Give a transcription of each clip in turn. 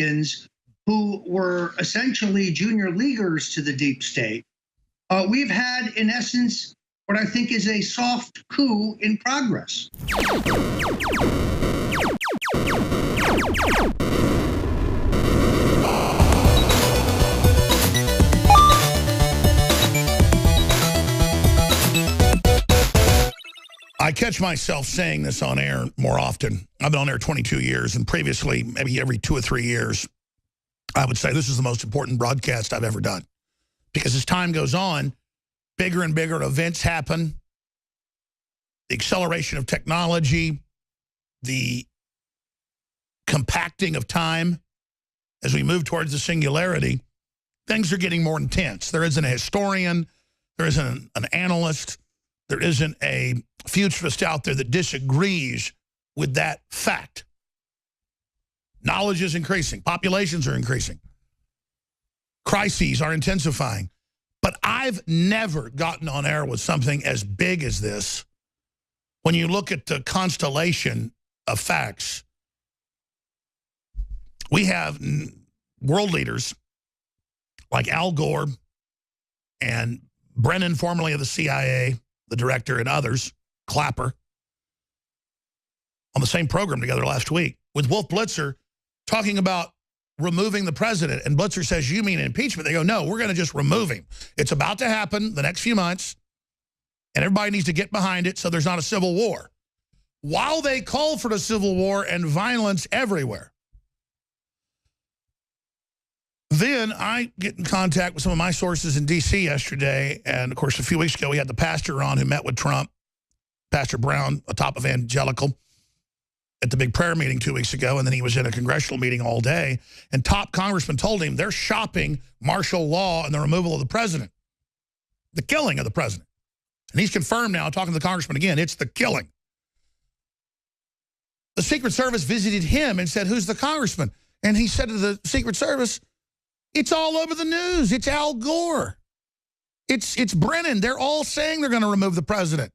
Republicans who were essentially junior leaguers to the deep state, we've had, in essence, what I think is a soft coup in progress. I catch myself saying this on air more often. I've been on air 22 years, and previously, maybe every 2 or 3 years, I would say this is the most important broadcast I've ever done. Because as time goes on, bigger and bigger events happen. The acceleration of technology, the compacting of time as we move towards the singularity, things are getting more intense. There isn't a historian, there isn't an analyst, there isn't a futurist out there that disagrees with that fact. Knowledge is increasing. Populations are increasing. Crises are intensifying. But I've never gotten on air with something as big as this. When you look at the constellation of facts, we have world leaders like Al Gore and Brennan, formerly of the CIA, the director, and others, Clapper, on the same program together last week with Wolf Blitzer talking about removing the president. And Blitzer says, you mean impeachment? They go, no, we're going to just remove him. It's about to happen the next few months, and everybody needs to get behind it so there's not a civil war. While they call for the civil war and violence everywhere. Then I get in contact with some of my sources in D.C. yesterday, and of course a few weeks ago we had the pastor on who met with Trump, Pastor Brown, a top evangelical, at the big prayer meeting 2 weeks ago, and then he was in a congressional meeting all day, and top congressman told him they're shopping martial law and the removal of the president, the killing of the president. And he's confirmed now, talking to the congressman again, it's the killing. The Secret Service visited him and said, who's the congressman? And he said to the Secret Service, it's all over the news. It's Al Gore. It's Brennan. They're all saying they're going to remove the president.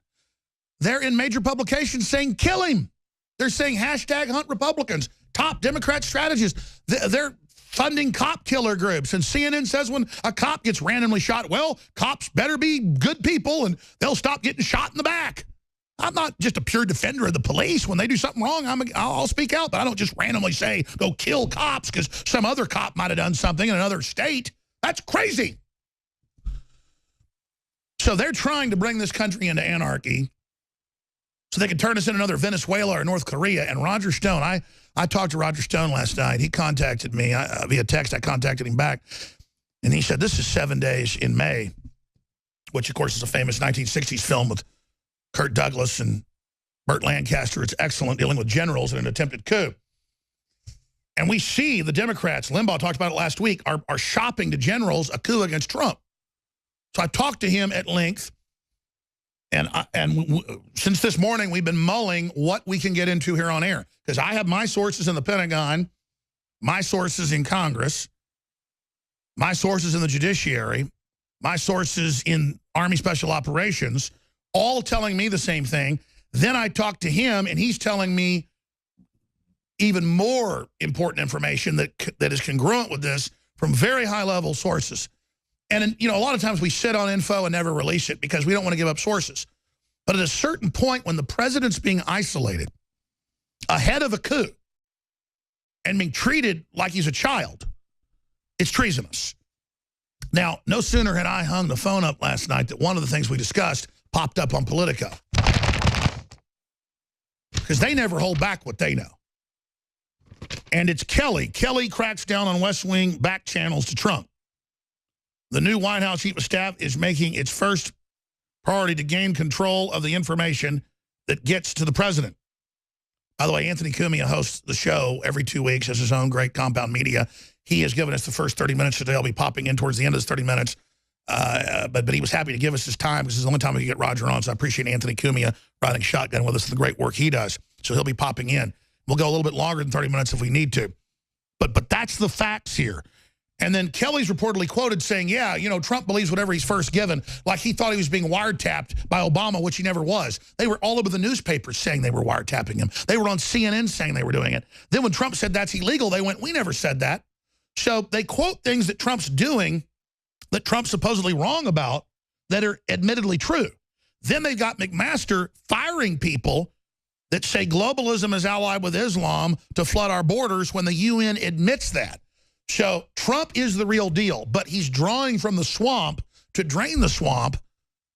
They're in major publications saying kill him. They're saying hashtag hunt Republicans. Top Democrat strategists. They're funding cop killer groups. And CNN says when a cop gets randomly shot, well, cops better be good people and they'll stop getting shot in the back. I'm not just a pure defender of the police. When they do something wrong, I'll speak out, but I don't just randomly say, go kill cops because some other cop might have done something in another state. That's crazy. So they're trying to bring this country into anarchy so they can turn us into another Venezuela or North Korea. And Roger Stone, I talked to Roger Stone last night. He contacted me via text. I contacted him back. And he said, this is 7 Days in May, which, of course, is a famous 1960s film with Kirk Douglas and Burt Lancaster. It's excellent, dealing with generals in an attempted coup. And we see the Democrats, Limbaugh talked about it last week, are shopping to generals a coup against Trump. So I talked to him at length. And since this morning, we've been mulling what we can get into here on air. Because I have my sources in the Pentagon, my sources in Congress, my sources in the judiciary, my sources in Army Special Operations, all telling me the same thing. Then I talk to him, and he's telling me even more important information that is congruent with this from very high-level sources. And, you know, a lot of times we sit on info and never release it because we don't want to give up sources. But at a certain point when the president's being isolated ahead of a coup and being treated like he's a child, it's treasonous. Now, no sooner had I hung the phone up last night that one of the things we discussed popped up on Politico. Because they never hold back what they know. And it's Kelly. Kelly cracks down on West Wing back channels to Trump. The new White House Chief of Staff is making its first priority to gain control of the information that gets to the president. By the way, Anthony Cumia hosts the show every 2 weeks as his own great compound media. He has given us the first 30 minutes today. I'll be popping in towards the end of this 30 minutes. But he was happy to give us his time because it's the only time we can get Roger on. So I appreciate Anthony Cumia riding shotgun with us and the great work he does. So he'll be popping in. We'll go a little bit longer than 30 minutes if we need to. But that's the facts here. And then Kelly's reportedly quoted saying, yeah, you know, Trump believes whatever he's first given, like he thought he was being wiretapped by Obama, which he never was. They were all over the newspapers saying they were wiretapping him. They were on CNN saying they were doing it. Then when Trump said that's illegal, they went, we never said that. So they quote things that Trump's doing that Trump's supposedly wrong about that are admittedly true. Then they've got McMaster firing people that say globalism is allied with Islam to flood our borders when the UN admits that. So Trump is the real deal, but he's drawing from the swamp to drain the swamp,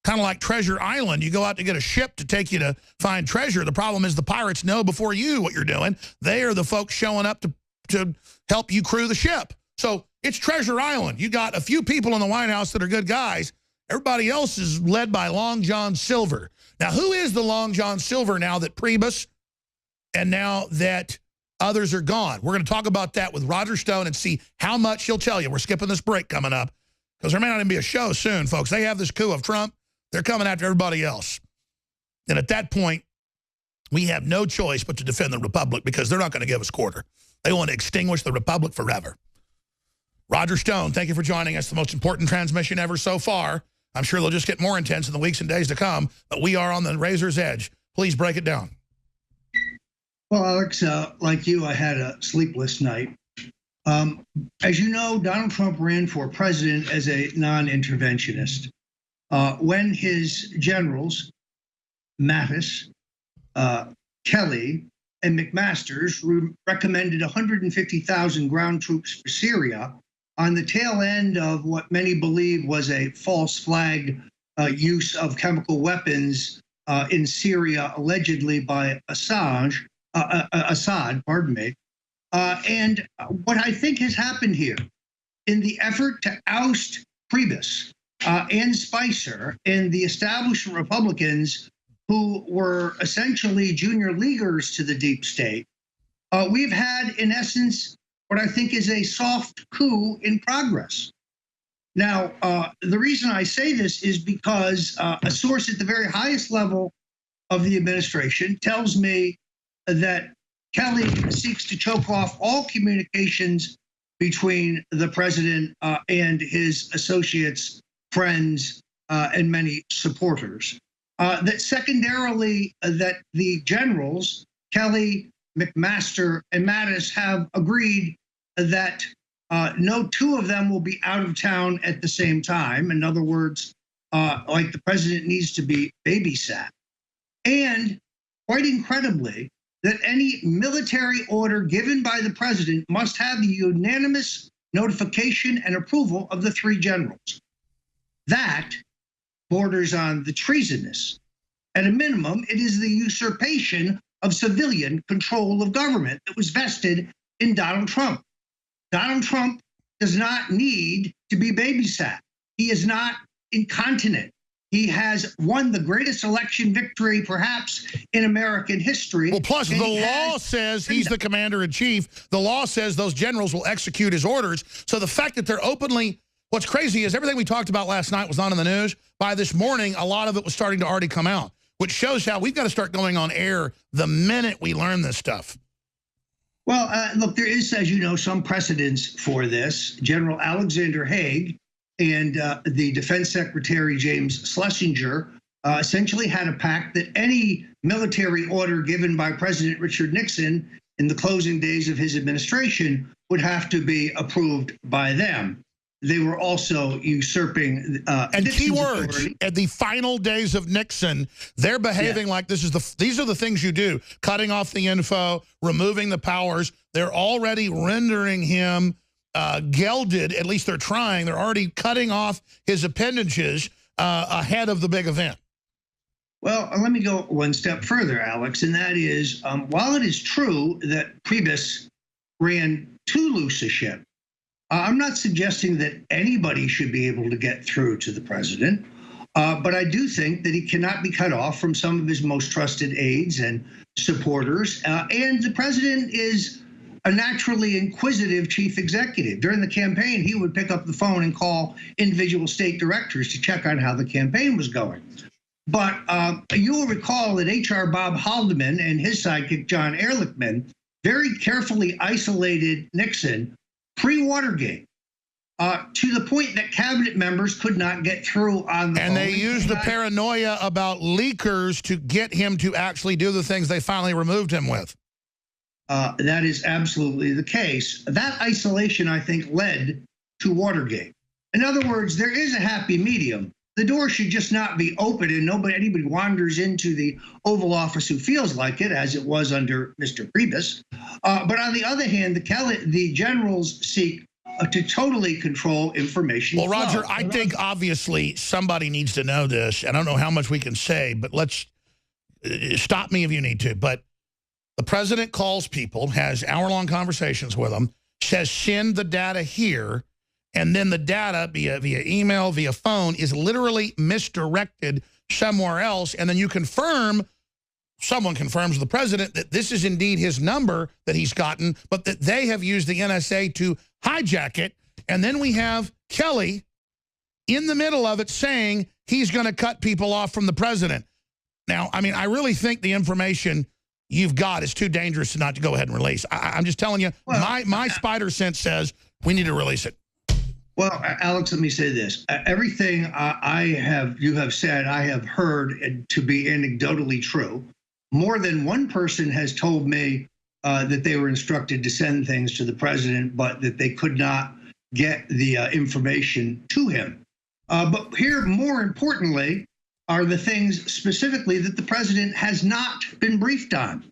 kind of like Treasure Island. You go out to get a ship to take you to find treasure. The problem is the pirates know before you what you're doing. They are the folks showing up to help you crew the ship. So it's Treasure Island. You got a few people in the White House that are good guys. Everybody else is led by Long John Silver. Now, who is the Long John Silver now that Priebus and now that others are gone? We're going to talk about that with Roger Stone and see how much he'll tell you. We're skipping this break coming up because there may not even be a show soon, folks. They have this coup of Trump. They're coming after everybody else. And at that point, we have no choice but to defend the Republic because they're not going to give us quarter. They want to extinguish the Republic forever. Roger Stone, thank you for joining us. The most important transmission ever so far. I'm sure they'll just get more intense in the weeks and days to come, but we are on the razor's edge. Please break it down. Well, Alex, like you, I had a sleepless night. As you know, Donald Trump ran for president as a non-interventionist. When his generals, Mattis, Kelly, and McMaster's recommended 150,000 ground troops for Syria on the tail end of what many believe was a false flag use of chemical weapons in Syria, allegedly by Assad, pardon me. And what I think has happened here in the effort to oust Priebus and Spicer and the establishment Republicans who were essentially junior leaguers to the deep state, we've had, in essence, what I think is a soft coup in progress. Now, the reason I say this is because a source at the very highest level of the administration tells me that Kelly seeks to choke off all communications between the president and his associates, friends, and many supporters. That secondarily, that the generals, Kelly, McMaster, and Mattis, have agreed that no two of them will be out of town at the same time. In other words, like the president needs to be babysat. And quite incredibly, that any military order given by the president must have the unanimous notification and approval of the three generals. That borders on the treasonous. At a minimum, it is the usurpation of civilian control of government that was vested in Donald Trump. Donald Trump does not need to be babysat. He is not incontinent. He has won the greatest election victory, perhaps, in American history. Well, plus the law says he's the commander-in-chief. The law says those generals will execute his orders. So the fact that they're openly, what's crazy is everything we talked about last night was not in the news. By this morning, a lot of it was starting to already come out, which shows how we've got to start going on air the minute we learn this stuff. Well, look, there is, as you know, some precedence for this. General Alexander Haig and the Defense Secretary James Schlesinger essentially had a pact that any military order given by President Richard Nixon in the closing days of his administration would have to be approved by them. They were also usurping and key words at the final days of Nixon. They're behaving like this is these are the things you do: cutting off the info, removing the powers. They're already rendering him gelded. At least they're trying. They're already cutting off his appendages ahead of the big event. Well, let me go one step further, Alex, and that is, while it is true that Priebus ran too loose a ship, I'm not suggesting that anybody should be able to get through to the president, but I do think that he cannot be cut off from some of his most trusted aides and supporters. And the president is a naturally inquisitive chief executive. During the campaign, he would pick up the phone and call individual state directors to check on how the campaign was going. But you will recall that H.R. Bob Haldeman and his sidekick, John Ehrlichman, very carefully isolated Nixon pre-Watergate. to the point that cabinet members could not get through on the phone. And they used the paranoia about leakers to get him to actually do the things they finally removed him with. That is absolutely the case. That isolation, I think, led to Watergate. In other words, there is a happy medium. The door should just not be open and anybody wanders into the Oval Office who feels like it, as it was under Mr. Priebus. But on the other hand, the generals seek to totally control information. Well, Roger, I think obviously somebody needs to know this. I don't know how much we can say, but let's stop me if you need to. But the president calls people, has hour-long conversations with them, says send the data here, and then the data via email, via phone, is literally misdirected somewhere else. And then you confirm, someone confirms to the president that this is indeed his number that he's gotten, but that they have used the NSA to hijack it. And then we have Kelly in the middle of it saying he's going to cut people off from the president. Now, I mean, I really think the information you've got is too dangerous to not to go ahead and release. I'm just telling you, well, my spider sense says we need to release it. Well, Alex, let me say this. Everything you have said, I have heard to be anecdotally true. More than one person has told me that they were instructed to send things to the president, but that they could not get the information to him. But here, more importantly, are the things specifically that the president has not been briefed on.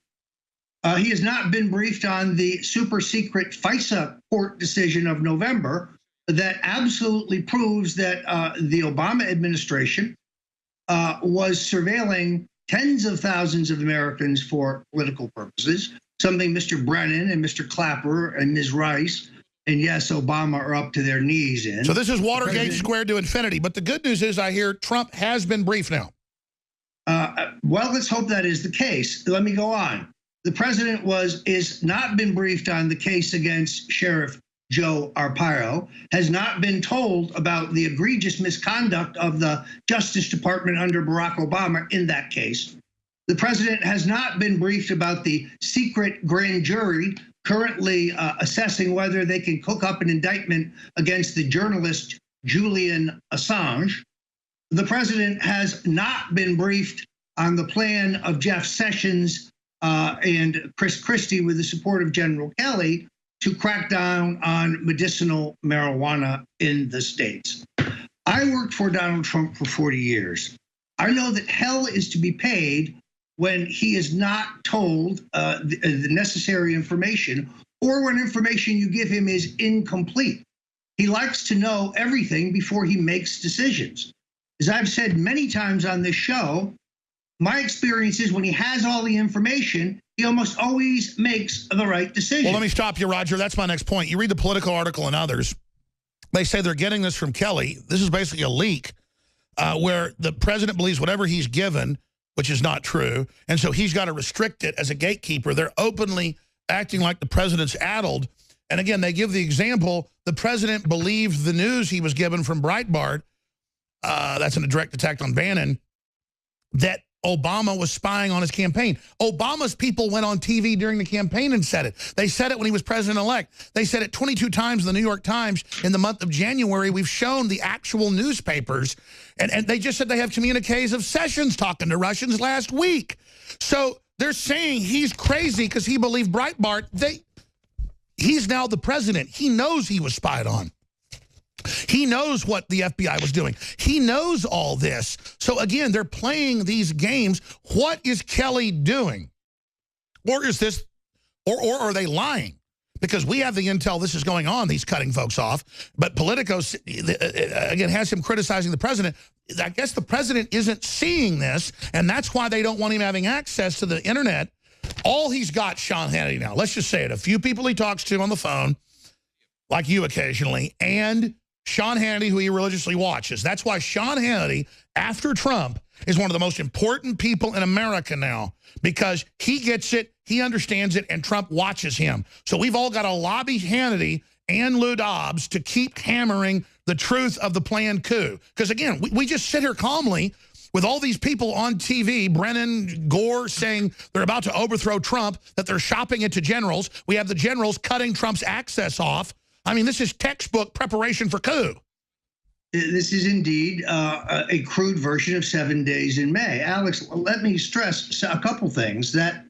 He has not been briefed on the super secret FISA court decision of November that absolutely proves that the Obama administration was surveilling tens of thousands of Americans for political purposes, something Mr. Brennan and Mr. Clapper and Ms. Rice and yes, Obama are up to their knees in. So this is Watergate squared to infinity. But the good news is I hear Trump has been briefed now. Well, let's hope that is the case. Let me go on. The president is not been briefed on the case against Sheriff Joe Arpaio, has not been told about the egregious misconduct of the Justice Department under Barack Obama in that case. The president has not been briefed about the secret grand jury currently assessing whether they can cook up an indictment against the journalist Julian Assange. The president has not been briefed on the plan of Jeff Sessions and Chris Christie with the support of General Kelly to crack down on medicinal marijuana in the states. I worked for Donald Trump for 40 years. I know that hell is to be paid when he is not told the necessary information, or when information you give him is incomplete. He likes to know everything before he makes decisions. As I've said many times on this show, my experience is when he has all the information, he almost always makes the right decision. Well, let me stop you, Roger. That's my next point. You read the Political article and others. They say they're getting this from Kelly. This is basically a leak where the president believes whatever he's given, which is not true, and so he's got to restrict it as a gatekeeper. They're openly acting like the president's addled. And again, they give the example, the president believed the news he was given from Breitbart, that's in a direct attack on Bannon, that Obama was spying on his campaign. Obama's people went on TV during the campaign and said it. They said it when he was president-elect. They said it 22 times in the New York Times in the month of January. We've shown the actual newspapers. And they just said they have communiques of Sessions talking to Russians last week. So they're saying he's crazy because he believed Breitbart. He's now the president. He knows he was spied on. He knows what the FBI was doing. He knows all this. So again, they're playing these games. What is Kelly doing? Or is this, or are they lying? Because we have the intel this is going on, these cutting folks off. But Politico, again, has him criticizing the president. I guess the president isn't seeing this, and that's why they don't want him having access to the internet. All he's got, Sean Hannity now, let's just say it, a few people he talks to on the phone, like you occasionally, and Sean Hannity, who he religiously watches. That's why Sean Hannity, after Trump, is one of the most important people in America now, because he gets it, he understands it, and Trump watches him. So we've all got to lobby Hannity and Lou Dobbs to keep hammering the truth of the planned coup. Because again, we just sit here calmly with all these people on TV, Brennan, Gore, saying they're about to overthrow Trump, that they're shopping it to generals. We have the generals cutting Trump's access off. I mean, this is textbook preparation for coup. This is indeed a crude version of 7 Days in May. Alex, let me stress a couple things. That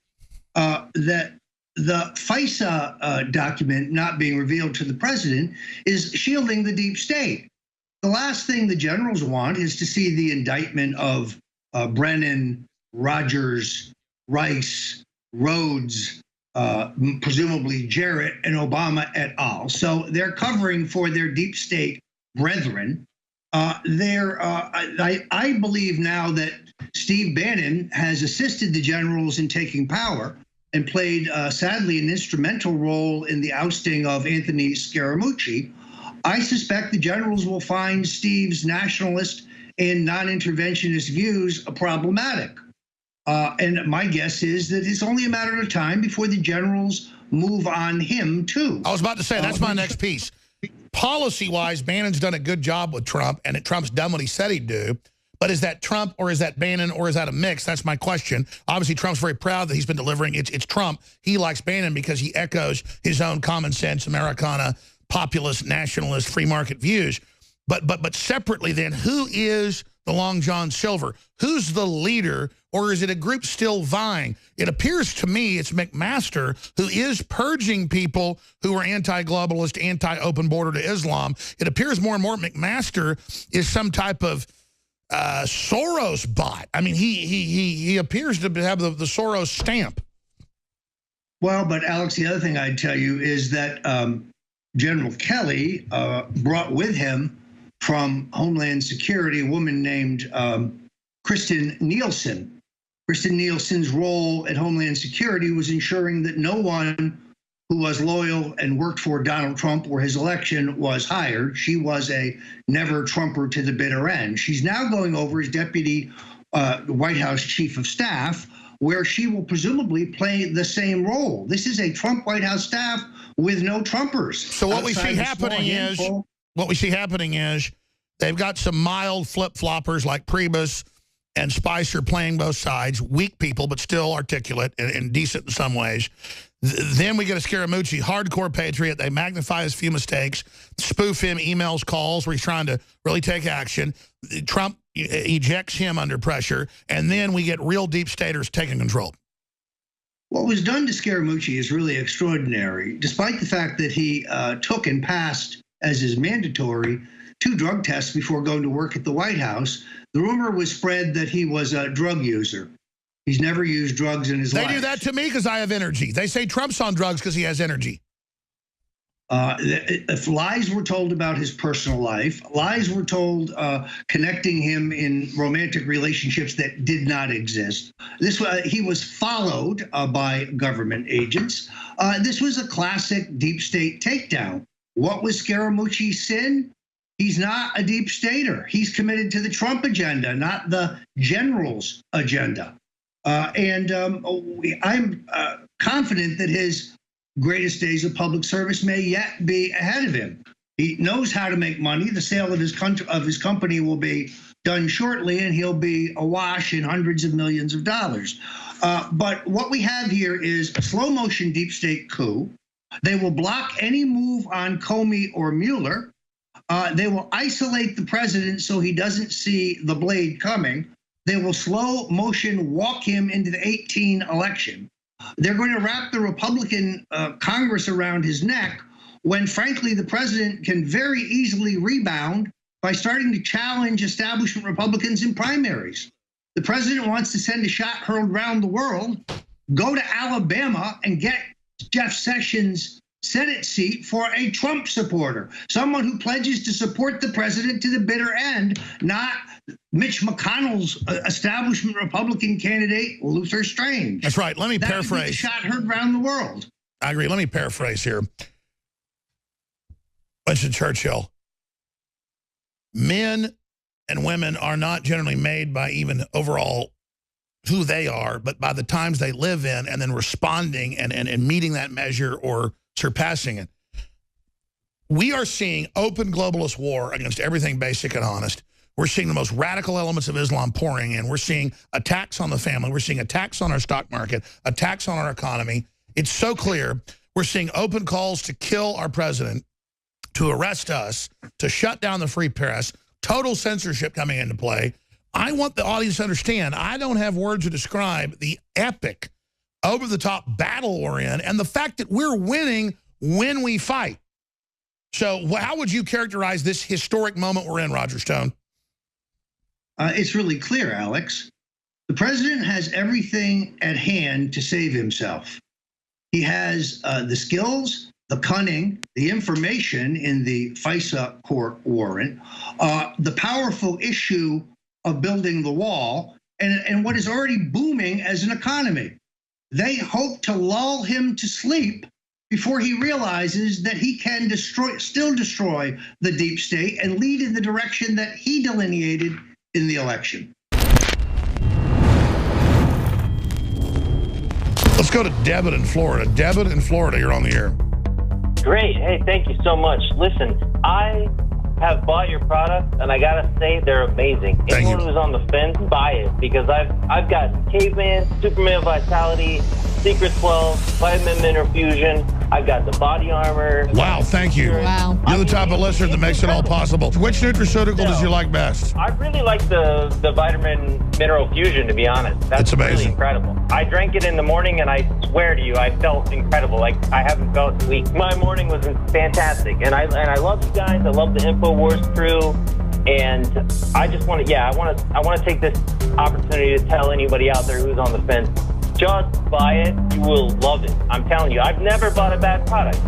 the FISA document not being revealed to the president is shielding the deep state. The last thing the generals want is to see the indictment of Brennan, Rogers, Rice, Rhodes, presumably Jarrett, and Obama et al. So they're covering for their deep state brethren. I believe now that Steve Bannon has assisted the generals in taking power and played, sadly, an instrumental role in the ousting of Anthony Scaramucci. I suspect the generals will find Steve's nationalist and non-interventionist views problematic. And my guess is that it's only a matter of time before the generals move on him, too. I was about to say, that's my next piece. Policy-wise, Bannon's done a good job with Trump, and Trump's done what he said he'd do. But is that Trump, or is that Bannon, or is that a mix? That's my question. Obviously, Trump's very proud that he's been delivering. It's Trump. He likes Bannon because he echoes his own common sense, Americana, populist, nationalist, free market views. But separately then, who is the Long John Silver? Who's the leader, or is it a group still vying? It appears to me it's McMaster, who is purging people who are anti-globalist, anti-open border to Islam. It appears more and more McMaster is some type of Soros bot. I mean, he appears to have the Soros stamp. Well, but Alex, the other thing I'd tell you is that General Kelly brought with him from Homeland Security a woman named Kristen Nielsen. Kristen Nielsen's role at Homeland Security was ensuring that no one who was loyal and worked for Donald Trump or his election was hired. She was a never Trumper to the bitter end. She's now going over as deputy White House chief of staff, where she will presumably play the same role. This is a Trump White House staff with no Trumpers. So what we see happening is they've got some mild flip-floppers like Priebus and Spicer playing both sides, weak people, but still articulate and decent in some ways. Then we get a Scaramucci, hardcore patriot. They magnify his few mistakes, spoof him, emails, calls where he's trying to really take action. Trump ejects him under pressure, and then we get real deep staters taking control. What was done to Scaramucci is really extraordinary, despite the fact that he took and passed as is mandatory 2 drug tests before going to work at the White House. The rumor was spread that he was a drug user. He's never used drugs in his life. They do that to me because I have energy. They say Trump's on drugs because he has energy. If lies were told about his personal life, lies were told connecting him in romantic relationships that did not exist. He was followed by government agents. This was a classic deep state takedown. What was Scaramucci's sin? He's not a deep stater. He's committed to the Trump agenda, not the general's agenda. I'm confident that his greatest days of public service may yet be ahead of him. He knows how to make money. The sale of his company will be done shortly, and he'll be awash in hundreds of millions of dollars. But what we have here is a slow motion deep state coup. They will block any move on Comey or Mueller. They will isolate the president so he doesn't see the blade coming. They will slow motion walk him into the 2018 election. They're going to wrap the Republican Congress around his neck when, frankly, the president can very easily rebound by starting to challenge establishment Republicans in primaries. The president wants to send a shot hurled around the world, go to Alabama and get Jeff Sessions' Senate seat for a Trump supporter, someone who pledges to support the president to the bitter end, not Mitch McConnell's establishment Republican candidate, Luther Strange. That's right. Let me paraphrase. That would be the shot heard around the world. I agree. Let me paraphrase here. Winston Churchill. Men and women are not generally made by even overall who they are, but by the times they live in and then responding and meeting that measure or surpassing it. We are seeing open globalist war against everything basic and honest. We're seeing the most radical elements of Islam pouring in. We're seeing attacks on the family. We're seeing attacks on our stock market, attacks on our economy. It's so clear. We're seeing open calls to kill our president. to arrest us, to shut down the free press, total censorship coming into play. I want the audience to understand I don't have words to describe the epic, over-the-top battle we're in and the fact that we're winning when we fight. So how would you characterize this historic moment we're in, Roger Stone? It's really clear, Alex. The president has everything at hand to save himself. He has the skills, the cunning, the information in the FISA court warrant, the powerful issue of building the wall, and what is already booming as an economy. They hope to lull him to sleep before he realizes that he can still destroy the deep state and lead in the direction that he delineated in the election. Let's go to Debit in Florida. Debit in Florida, you're on the air. Great. Hey, thank you so much. Listen, I have bought your product, and I gotta say they're amazing. Anyone who's on the fence, buy it, because I've got Caveman, Superman Vitality, Secret 12, Vitamin Mineral Fusion. I've got the body armor. Wow, thank you. Wow. You're the type of listener that makes it all possible. Which nutraceutical does you like best? I really like the Vitamin Mineral Fusion, to be honest. That's amazing. Really incredible. I drank it in the morning, and I swear to you, I felt incredible. Like I haven't felt in weeks. My morning was fantastic, and I love you guys. I love the InfoWars crew, and I just want to, I want to take this opportunity to tell anybody out there who's on the fence, just buy it. You will love it. I'm telling you, I've never bought a bad product.